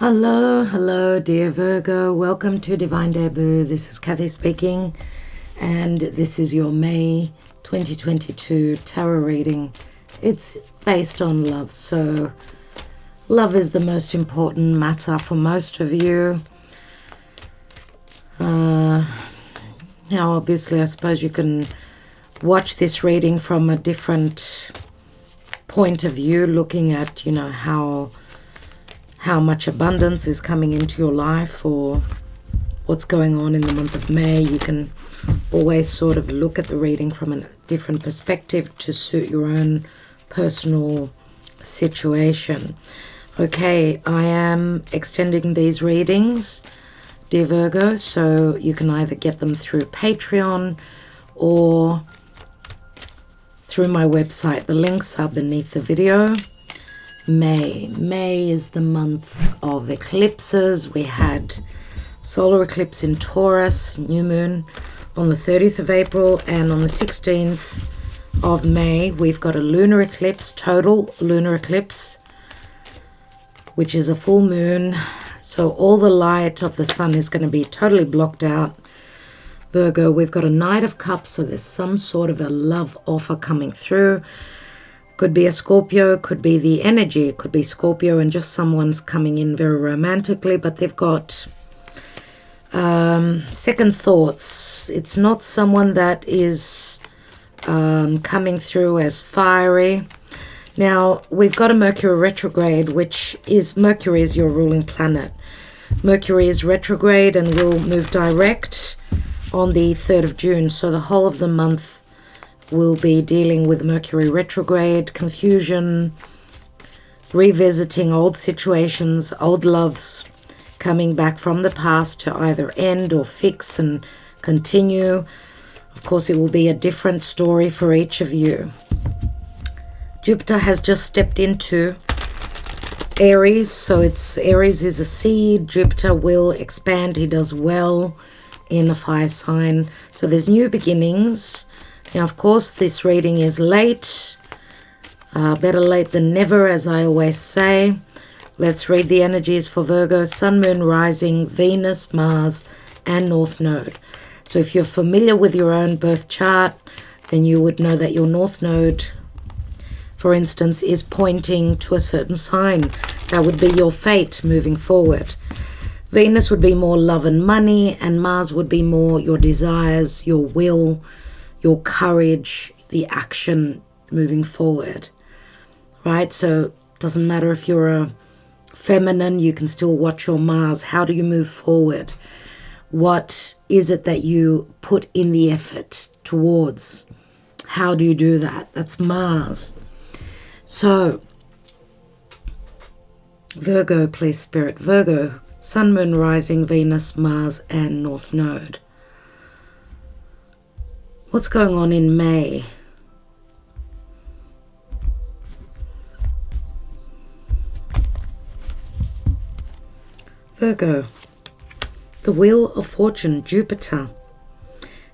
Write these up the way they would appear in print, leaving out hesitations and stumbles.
Hello, dear Virgo. Welcome to Divine Debut. This is Kathy speaking, and this is your May 2022 tarot reading. It's based on love, so love is the most important matter for most of you. Now, obviously, I suppose you can watch this reading from a different point of view, looking at, how much abundance is coming into your life or what's going on in the month of May. You can always sort of look at the reading from a different perspective to suit your own personal situation. Okay, I am extending these readings, dear Virgo, so you can either get them through Patreon or through my website. The links are beneath the video. May is the month of eclipses. We had solar eclipse in Taurus, new moon, on the 30th of April, and on the 16th of May we've got a lunar eclipse, total lunar eclipse, which is a full moon. So all the light of the sun is going to be totally blocked out. Virgo, we've got a Knight of Cups, so there's some sort of a love offer coming through. Could be a Scorpio, could be the energy, it could be Scorpio and just someone's coming in very romantically, but they've got second thoughts. It's not someone that is coming through as fiery. Now, we've got a Mercury retrograde, Mercury is your ruling planet. Mercury is retrograde and will move direct on the 3rd of June, so the whole of the month we'll be dealing with Mercury retrograde, confusion, revisiting old situations, old loves, coming back from the past to either end or fix and continue. Of course, it will be a different story for each of you. Jupiter has just stepped into Aries, so Aries is a seed. Jupiter will expand. He does well in a fire sign. So there's new beginnings. Now, of course, this reading is late. Better late than never, as I always say. Let's read the energies for Virgo, Sun, Moon, Rising, Venus, Mars, and North Node. So if you're familiar with your own birth chart, then you would know that your North Node, for instance, is pointing to a certain sign. That would be your fate moving forward. Venus would be more love and money, and Mars would be more your desires, your will, your courage, the action moving forward, right? So it doesn't matter if you're a feminine, you can still watch your Mars. How do you move forward? What is it that you put in the effort towards? How do you do that? That's Mars. So Virgo, please, Spirit. Virgo, Sun, Moon, Rising, Venus, Mars, and North Node. What's going on in May? Virgo, the Wheel of Fortune, Jupiter.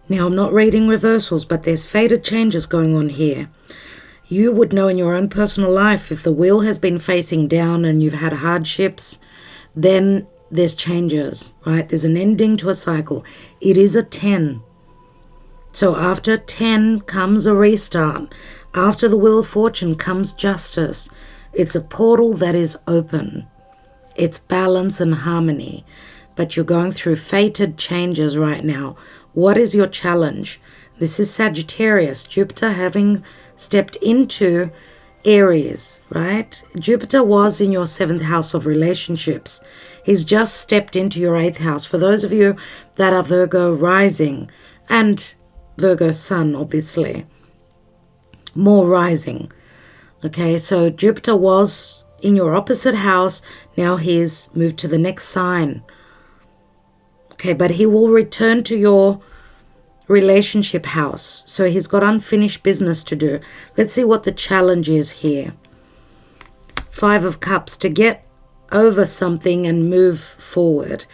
Now, I'm not reading reversals, but there's fated changes going on here. You would know in your own personal life, if the wheel has been facing down and you've had hardships, then there's changes, right? There's an ending to a cycle. It is a 10. So after 10 comes a restart. After the Wheel of Fortune comes justice. It's a portal that is open. It's balance and harmony. But you're going through fated changes right now. What is your challenge? This is Sagittarius. Jupiter having stepped into Aries, right? Jupiter was in your 7th house of relationships. He's just stepped into your 8th house. For those of you that are Virgo rising and Virgo sun, obviously, more rising. Okay, so Jupiter was in your opposite house. Now he's moved to the next sign. Okay, but he will return to your relationship house. So he's got unfinished business to do. Let's see what the challenge is here. 5 of Cups, to get over something and move forward,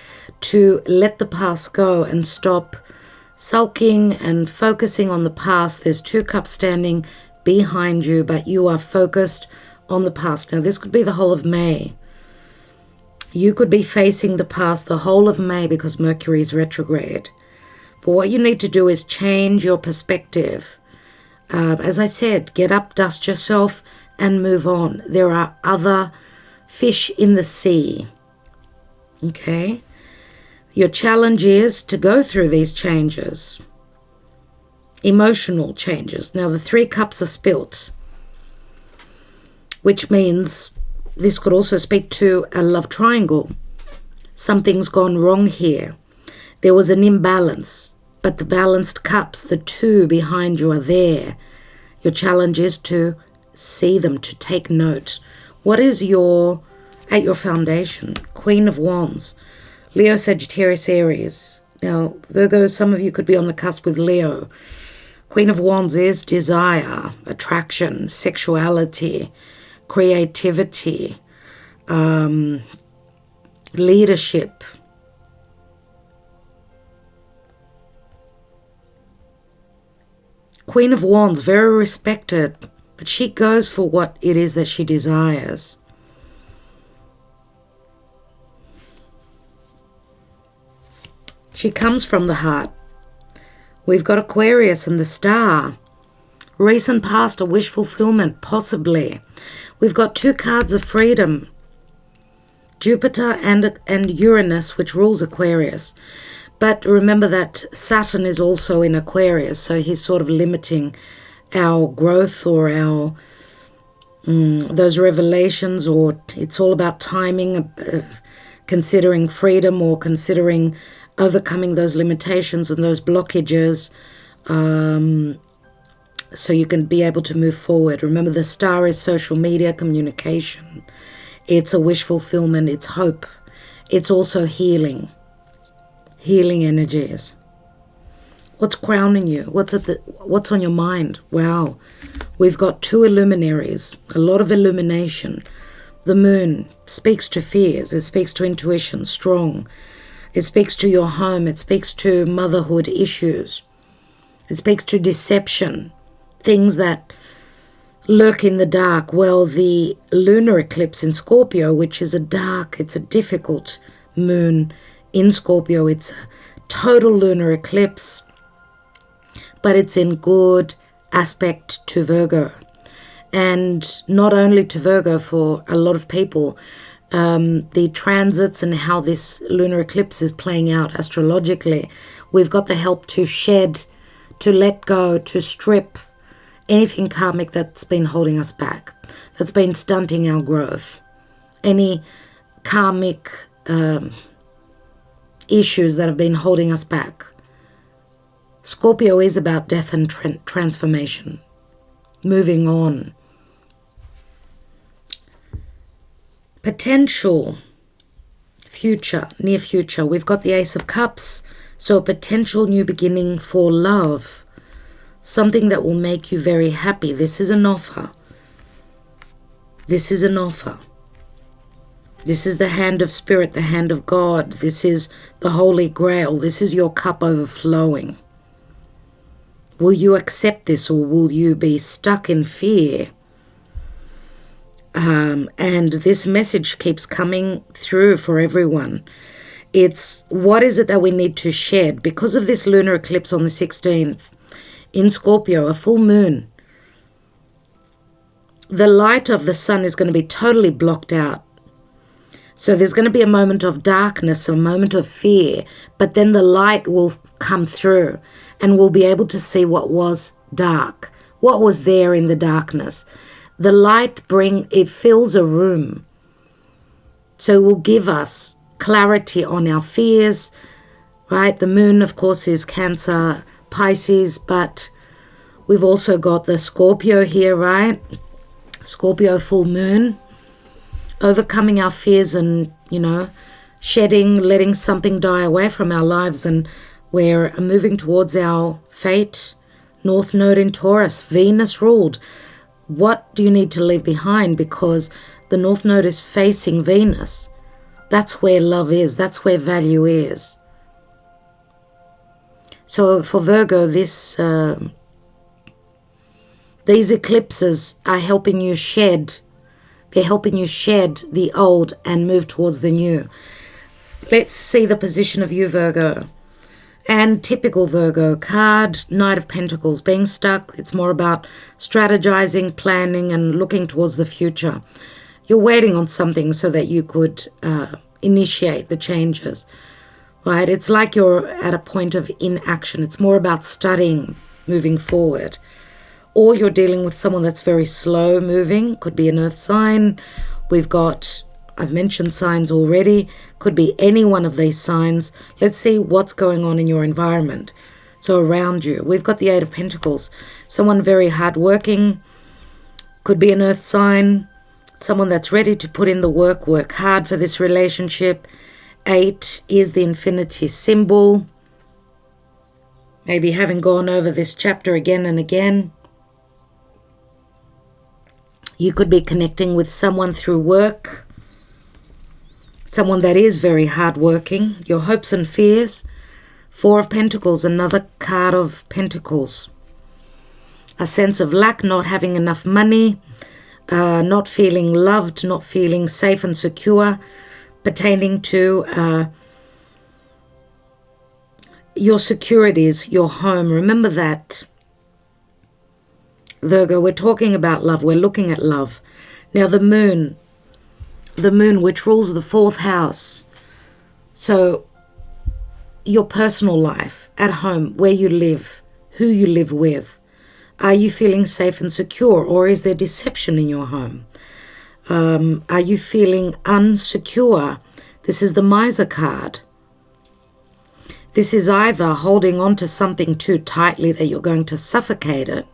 to let the past go and stop sulking and focusing on the past. There's 2 cups standing behind you, but you are focused on the past. Now, this could be the whole of May. You could be facing the past the whole of May because Mercury is retrograde. But what you need to do is change your perspective. As I said, get up, dust yourself, and move on. There are other fish in the sea. Okay? Your challenge is to go through these changes. Emotional changes. Now, the 3 cups are spilt, which means this could also speak to a love triangle. Something's gone wrong here. There was an imbalance, but the balanced cups, the 2 behind you, are there. Your challenge is to see them, to take note. What is at your foundation? Queen of Wands, Leo, Sagittarius, Aries. Now, Virgo, some of you could be on the cusp with Leo. Queen of Wands is desire, attraction, sexuality, creativity, leadership. Queen of Wands, very respected, but she goes for what it is that she desires. She comes from the heart. We've got Aquarius and the star. Recent past, a wish fulfillment, possibly. We've got 2 cards of freedom. Jupiter and Uranus, which rules Aquarius. But remember that Saturn is also in Aquarius, so he's sort of limiting our growth or our those revelations, or it's all about timing, considering freedom or considering overcoming those limitations and those blockages, so you can be able to move forward. Remember, the star is social media, communication. It's a wish fulfillment. It's hope. It's also healing energies. What's crowning you? What's on your mind? Wow. We've got 2 luminaries, a lot of illumination. The moon speaks to fears. It speaks to intuition, strong. It speaks to your home. It speaks to motherhood issues. It speaks to deception, things that lurk in the dark. Well, the lunar eclipse in Scorpio, which is it's a difficult moon in Scorpio. It's a total lunar eclipse, but it's in good aspect to Virgo. And not only to Virgo, for a lot of people, the transits and how this lunar eclipse is playing out astrologically, we've got the help to shed, to let go, to strip anything karmic that's been holding us back, that's been stunting our growth. Any karmic issues that have been holding us back. Scorpio is about death and transformation, moving on. Potential future, near future. We've got the Ace of Cups, so a potential new beginning for love. Something that will make you very happy. This is an offer. This is an offer. This is the hand of spirit, the hand of God. This is the Holy Grail. This is your cup overflowing. Will you accept this, or will you be stuck in fear? And this message keeps coming through for everyone. It's what is it that we need to shed? Because of this lunar eclipse on the 16th in Scorpio, a full moon, the light of the sun is going to be totally blocked out. So there's going to be a moment of darkness, a moment of fear, but then the light will come through and we'll be able to see what was dark, what was there in the darkness. The light it fills a room. So it will give us clarity on our fears, right? The moon, of course, is Cancer, Pisces, but we've also got the Scorpio here, right? Scorpio full moon. Overcoming our fears and, shedding, letting something die away from our lives, and we're moving towards our fate. North Node in Taurus, Venus ruled. What do you need to leave behind? Because the North Node is facing Venus. That's where love is. That's where value is. So for Virgo, these eclipses are helping you shed They're helping you shed the old and move towards the new. Let's see the position of you, Virgo. And typical Virgo card, Knight of Pentacles, being stuck. It's more about strategizing, planning, and looking towards the future. You're waiting on something so that you could initiate the changes, right? It's like you're at a point of inaction. It's more about studying, moving forward. Or you're dealing with someone that's very slow moving. Could be an earth sign. I've mentioned signs already. Could be any one of these signs. Let's see what's going on in your environment. So around you, we've got the Eight of Pentacles. Someone very hardworking. Could be an earth sign. Someone that's ready to put in the work hard for this relationship. 8 is the infinity symbol. Maybe having gone over this chapter again and again. You could be connecting with someone through work. Someone that is very hardworking. Your hopes and fears. 4 of Pentacles, another card of Pentacles. A sense of lack, not having enough money, not feeling loved, not feeling safe and secure, pertaining to your securities, your home. Remember that, Virgo, we're talking about love. We're looking at love. Now the moon which rules the 4th house. So your personal life, at home, where you live, who you live with. Are you feeling safe and secure, or is there deception in your home? Are you feeling unsecure? This is the Miser card. This is either holding on to something too tightly that you're going to suffocate it,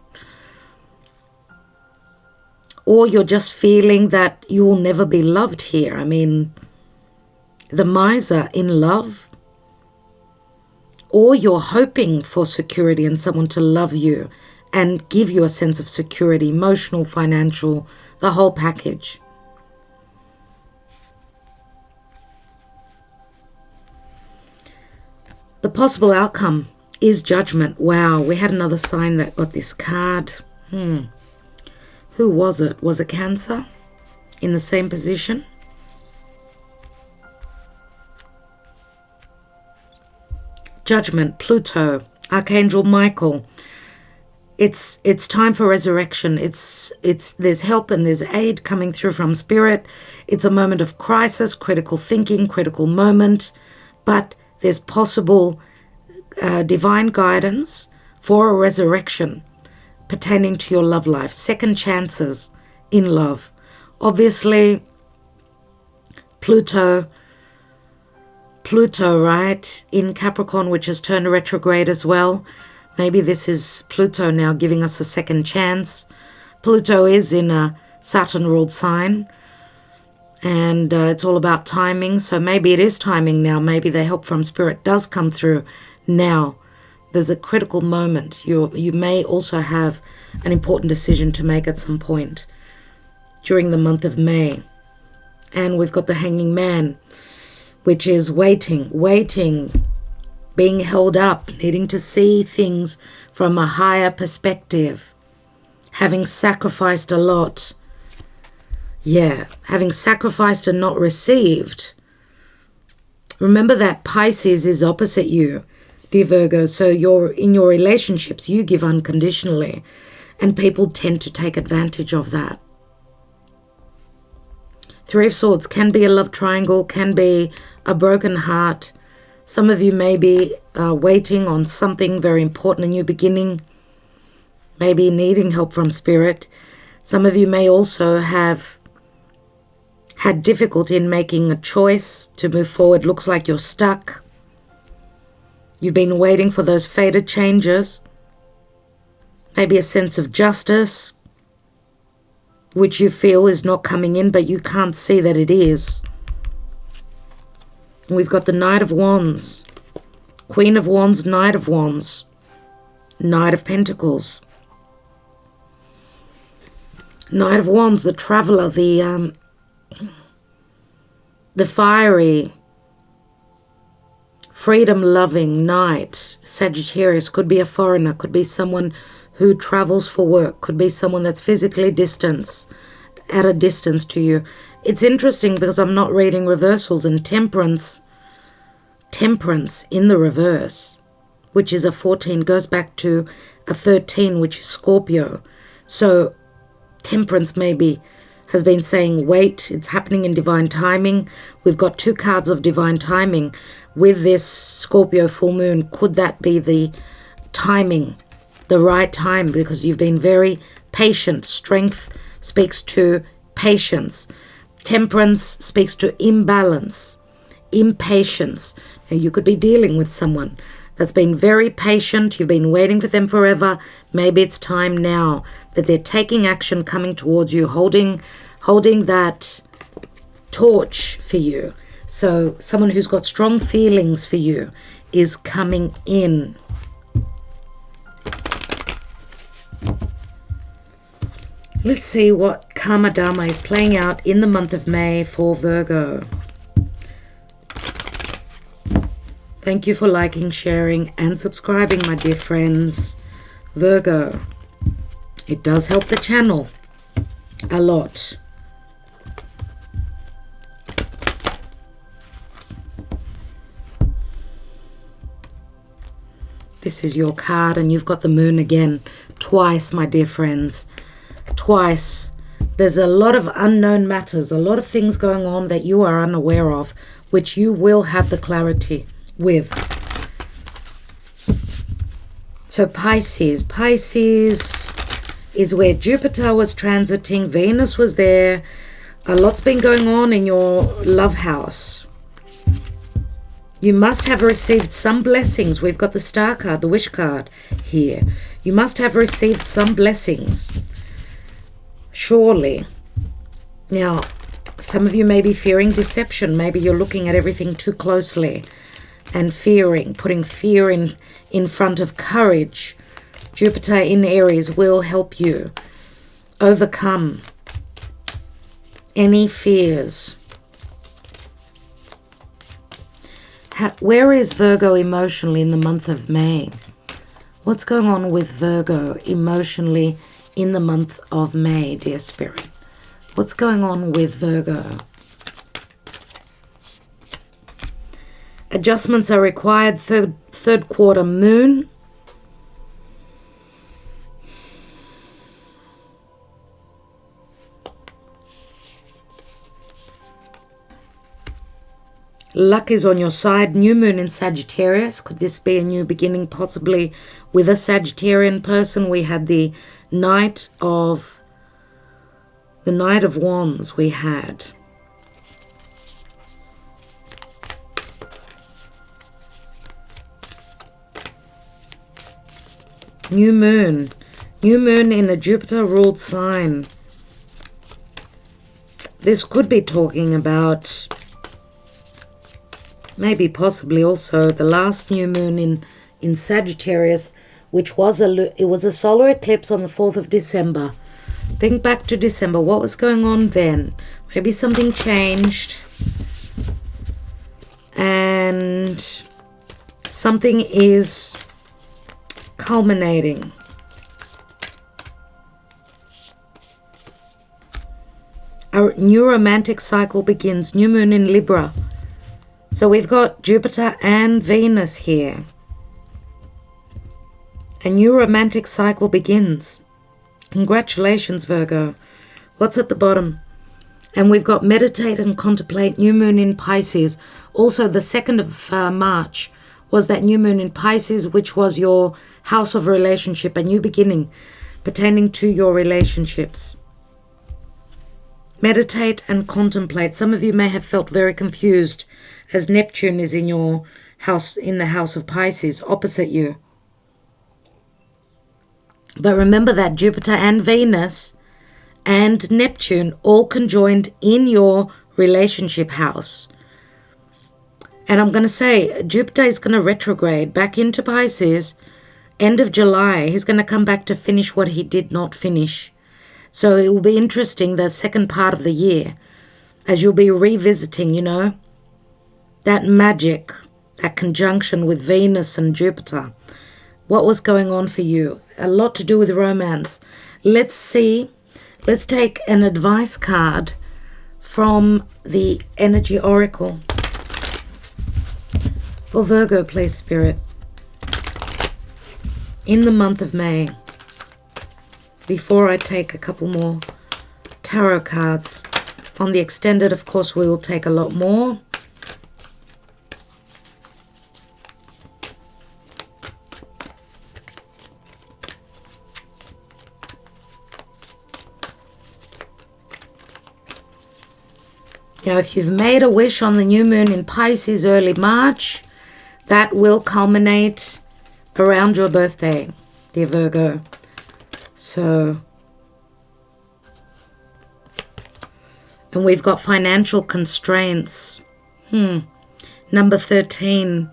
or you're just feeling that you will never be loved here. I mean, the Miser in love, or you're hoping for security and someone to love you and give you a sense of security, emotional, financial, the whole package. The possible outcome is Judgment. Wow, we had another sign that got this card. Who was it? Was it Cancer in the same position? Judgment, Pluto, Archangel Michael. It's time for resurrection. There's help and there's aid coming through from Spirit. It's a moment of crisis, critical thinking, critical moment, but there's possible divine guidance for a resurrection pertaining to your love life. Second chances in love. Obviously, Pluto, right, in Capricorn, which has turned retrograde as well. Maybe this is Pluto now giving us a second chance. Pluto is in a Saturn-ruled sign, and it's all about timing. So maybe it is timing now. Maybe the help from Spirit does come through now. There's a critical moment. You may also have an important decision to make at some point during the month of May. And we've got the Hanging Man, which is waiting, being held up, needing to see things from a higher perspective, having sacrificed a lot. Yeah, having sacrificed and not received. Remember that Pisces is opposite you, dear Virgo. So in your relationships, you give unconditionally, and people tend to take advantage of that. Three of Swords can be a love triangle, can be a broken heart. Some of you may be waiting on something very important, a new beginning, maybe needing help from Spirit. Some of you may also have had difficulty in making a choice to move forward. Looks like you're stuck. You've been waiting for those fated changes. Maybe a sense of justice, which you feel is not coming in, but you can't see that it is. We've got the Knight of Wands, Queen of Wands, Knight of Wands, Knight of Pentacles. Knight of Wands, the traveler, the fiery, freedom-loving knight. Sagittarius, could be a foreigner, could be someone who travels for work, could be someone that's physically distanced, at a distance to you. It's interesting because I'm not reading reversals, and temperance in the reverse, which is a 14, goes back to a 13, which is Scorpio. So temperance maybe has been saying, wait, it's happening in divine timing. We've got 2 cards of divine timing with this Scorpio full moon. Could that be the timing, the right time? Because you've been very patient. Strength speaks to patience. Temperance speaks to imbalance, impatience. Now, you could be dealing with someone that's been very patient. You've been waiting for them forever. Maybe it's time now that they're taking action, coming towards you, holding that torch for you. So someone who's got strong feelings for you is coming in. Let's see what Karma Dharma is playing out in the month of May for Virgo. Thank you for liking, sharing, and subscribing, my dear friends. Virgo, it does help the channel a lot. This is your card, and you've got the moon again. Twice, my dear friends. Twice. There's a lot of unknown matters, a lot of things going on that you are unaware of, which you will have the clarity with. So Pisces is where Jupiter was transiting, Venus was there. A lot's been going on in your love house. You must have received some blessings. We've got the Star card, the Wish card here. You must have received some blessings. Surely. Now, some of you may be fearing deception. Maybe you're looking at everything too closely and fearing, putting fear in front of courage. Jupiter in Aries will help you overcome any fears. Where is Virgo emotionally in the month of May? What's going on with Virgo emotionally in the month of May, dear Spirit? What's going on with Virgo? Adjustments are required. Third quarter moon. Luck is on your side. New moon in Sagittarius. Could this be a new beginning, possibly with a Sagittarian person? We had the Knight of Wands. We had. New moon in a Jupiter-ruled sign. This could be talking about, maybe possibly also the last new moon in Sagittarius, which was it was a solar eclipse on the 4th of December. Think back to December. What was going on then? Maybe something changed. And something is culminating. Our new romantic cycle begins. New moon in Libra. So we've got Jupiter and Venus here. A new romantic cycle begins. Congratulations, Virgo. What's at the bottom? And we've got meditate and contemplate. New moon in Pisces. Also, the 2nd of March was that new moon in Pisces, which was your house of relationship, a new beginning pertaining to your relationships. Meditate and contemplate. Some of you may have felt very confused as Neptune is in your house, in the house of Pisces, opposite you. But remember that Jupiter and Venus and Neptune all conjoined in your relationship house. And I'm going to say, Jupiter is going to retrograde back into Pisces end of July. He's going to come back to finish what he did not finish. So it will be interesting the second part of the year as you'll be revisiting, that magic, that conjunction with Venus and Jupiter. What was going on for you? A lot to do with romance. Let's see Let's take an advice card from the Energy Oracle. For Virgo, please, Spirit. In the month of May, before I take a couple more tarot cards. On the extended, of course, we will take a lot more. Now, if you've made a wish on the new moon in Pisces early March, that will culminate around your birthday, dear Virgo. So, and we've got financial constraints. Number 13.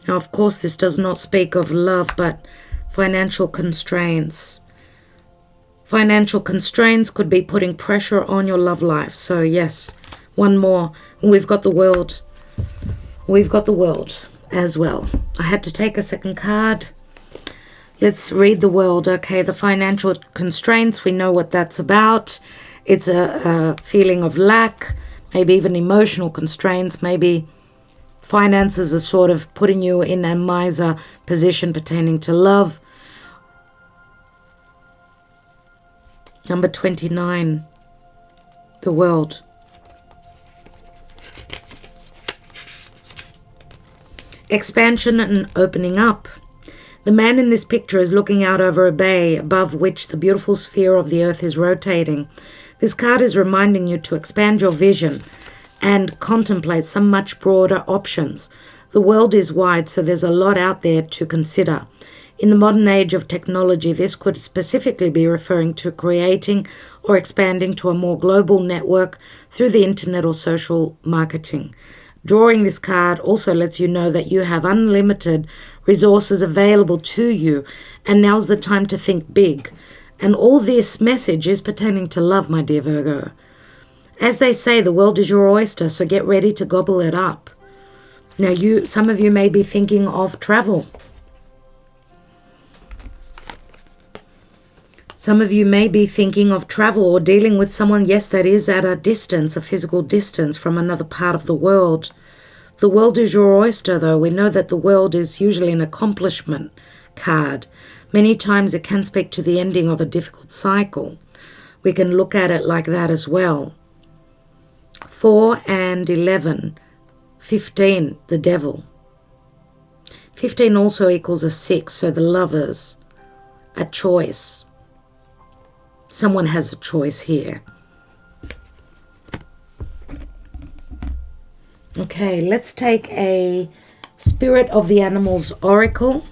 Now, of course, this does not speak of love, but financial constraints. Financial constraints could be putting pressure on your love life. So, yes, one more. We've got the world. We've got the world as well. I had to take a second card. Let's read the world. Okay, the financial constraints, we know what that's about. It's a feeling of lack, maybe even emotional constraints. Maybe finances are sort of putting you in a miser position pertaining to love. Number 29, the world. Expansion and opening up. The man in this picture is looking out over a bay above which the beautiful sphere of the earth is rotating. This card is reminding you to expand your vision and contemplate some much broader options. The world is wide, so there's a lot out there to consider. In the modern age of technology, this could specifically be referring to creating or expanding to a more global network through the internet or social marketing. Drawing this card also lets you know that you have unlimited resources available to you, and now's the time to think big. And all this message is pertaining to love, my dear Virgo. As they say, the world is your oyster, so get ready to gobble it up. Now, some of you may be thinking of travel. Some of you may be thinking of travel or dealing with someone, yes, that is at a distance, a physical distance from another part of the world. The world is your oyster, though. We know that the world is usually an accomplishment card. Many times it can speak to the ending of a difficult cycle. We can look at it like that as well. 4 and 11. 15, the devil. 15 also equals a 6, so the lovers, a choice. Someone has a choice here. Okay, let's take a Spirit of the Animals Oracle.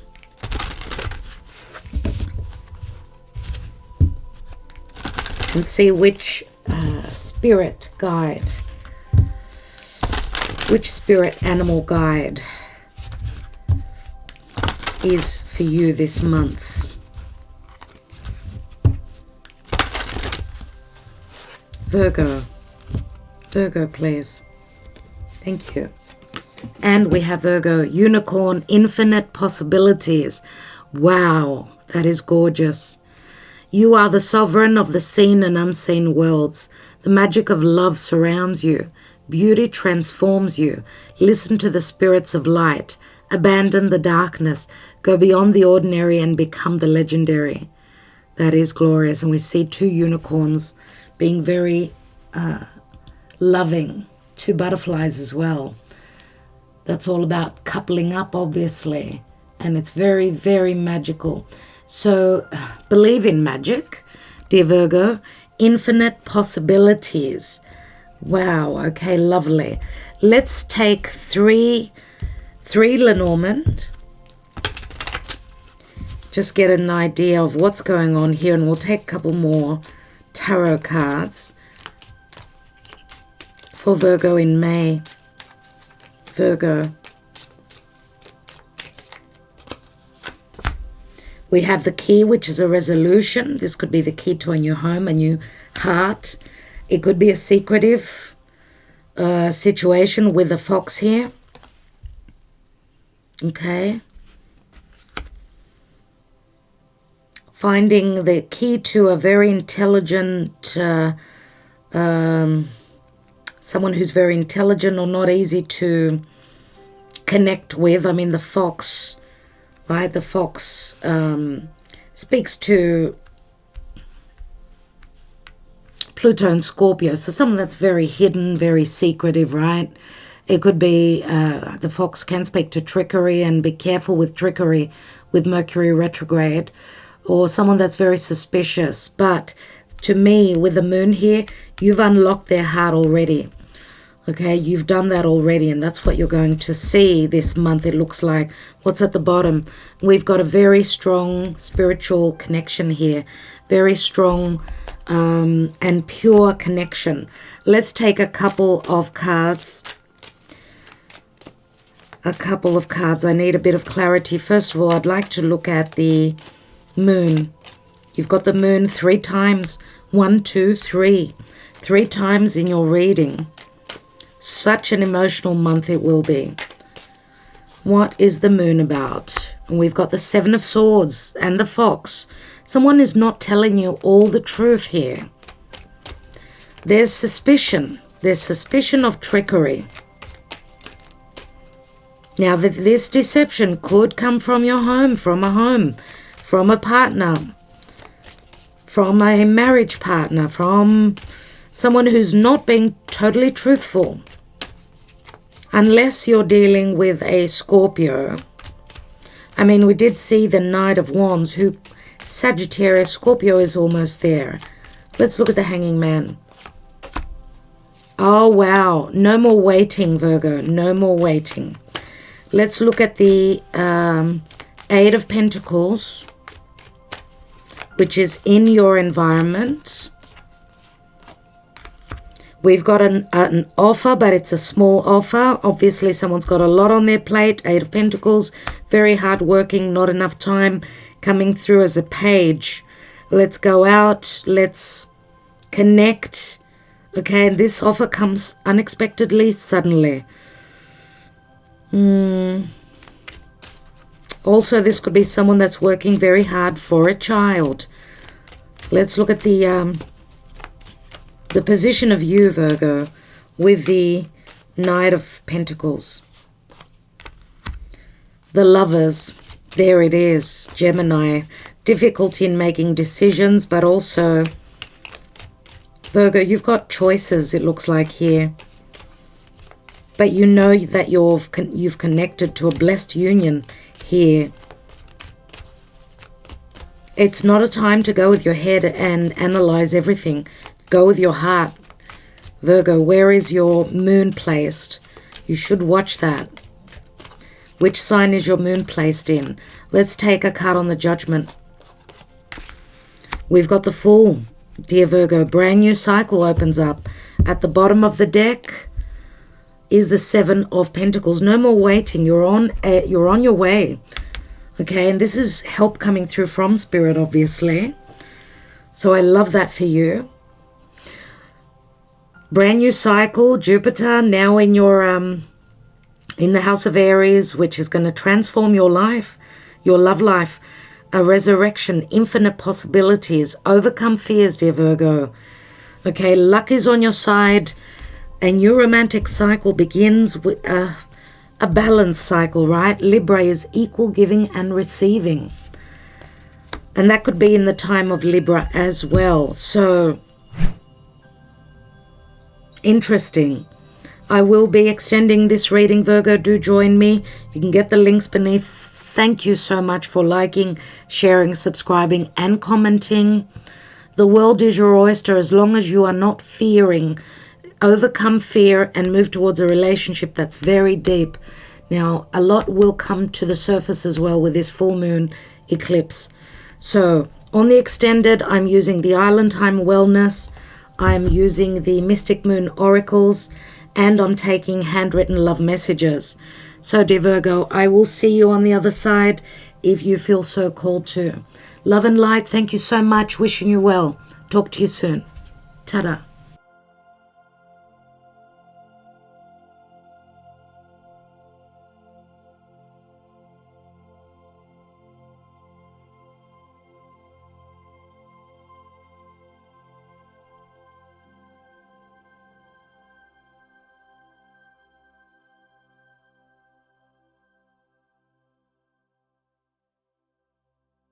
And see which spirit guide, which spirit animal guide is for you this month. Virgo, please. Thank you. And we have Virgo, Unicorn, Infinite Possibilities. Wow, that is gorgeous. You are the sovereign of the seen and unseen worlds. The magic of love surrounds you. Beauty transforms you. Listen to the spirits of light. Abandon the darkness. Go beyond the ordinary and become the legendary. That is glorious. And we see two unicorns being very loving. Two butterflies as well. That's all about coupling up, obviously. And it's very, very magical. So believe in magic, dear Virgo. Infinite possibilities. Wow, okay, lovely. Let's take three Lenormand. Just get an idea of what's going on here, and we'll take a couple more tarot cards for Virgo in May. Virgo. We have the key, which is a resolution. This could be the key to a new home, a new heart. It could be a secretive situation with a fox here. Okay. finding the key to a very intelligent, someone who's very intelligent or not easy to connect with. I mean, the fox, right? The fox speaks to Pluto and Scorpio. So someone that's very hidden, very secretive, right? It could be, the fox can speak to trickery, and be careful with trickery with Mercury retrograde, or someone that's very suspicious. But to me, with the moon here, you've unlocked their heart already. Okay, you've done that already, and that's what you're going to see this month, it looks like. What's at the bottom? We've got a very strong spiritual connection here. Very strong and pure connection. Let's take a couple of cards. I need a bit of clarity. First of all, I'd like to look at the moon. You've got the moon 3 times. 1, 2, 3. 3 times in your reading. Such an emotional month it will be. What is the moon about? And we've got the 7 of Swords and the fox. Someone is not telling you all the truth here. There's suspicion. There's suspicion of trickery. Now, this deception could come from your home, from a partner, from a marriage partner, from someone who's not being totally truthful. Unless you're dealing with a Scorpio. I mean, we did see the Knight of Wands, who Sagittarius, Scorpio is almost there. Let's look at the Hanging Man. Oh, wow. No more waiting, Virgo. No more waiting. Let's look at the 8 of Pentacles, which is in your environment. We've got an offer, but it's a small offer. Obviously, someone's got a lot on their plate. 8 of Pentacles, very hardworking, not enough time, coming through as a page. Let's go out. Let's connect. Okay, and this offer comes unexpectedly, suddenly. Also, this could be someone that's working very hard for a child. Let's look at the position of you, Virgo, with the Knight of Pentacles. The Lovers, there it is, Gemini. Difficulty in making decisions, but also, Virgo, you've got choices, it looks like here. But you know that you've connected to a blessed union here. It's not a time to go with your head and analyze everything. Go with your heart. Virgo, where is your moon placed? You should watch that. Which sign is your moon placed in? Let's take a card on the Judgment. We've got the Fool. Dear Virgo, brand new cycle opens up. At the bottom of the deck is the 7 of Pentacles. No more waiting. You're on your way. Okay, and this is help coming through from Spirit, obviously. So I love that for you. Brand new cycle, Jupiter now in your in the house of Aries, which is going to transform your life, your love life. A resurrection, infinite possibilities. Overcome fears, dear Virgo. Okay, luck is on your side. A new romantic cycle begins with a balanced cycle, right? Libra is equal giving and receiving. And that could be in the time of Libra as well. So, interesting. I will be extending this reading, Virgo. Do join me. You can get the links beneath. Thank you so much for liking, sharing, subscribing, and commenting. The world is your oyster as long as you are not fearing. Overcome fear and move towards a relationship that's very deep. Now, a lot will come to the surface as well with this full moon eclipse. So, on the extended, I'm using the Island Time Wellness. I'm using the Mystic Moon Oracles. And I'm taking handwritten love messages. So, dear Virgo, I will see you on the other side if you feel so called to. Love and light. Thank you so much. Wishing you well. Talk to you soon. Ta-da.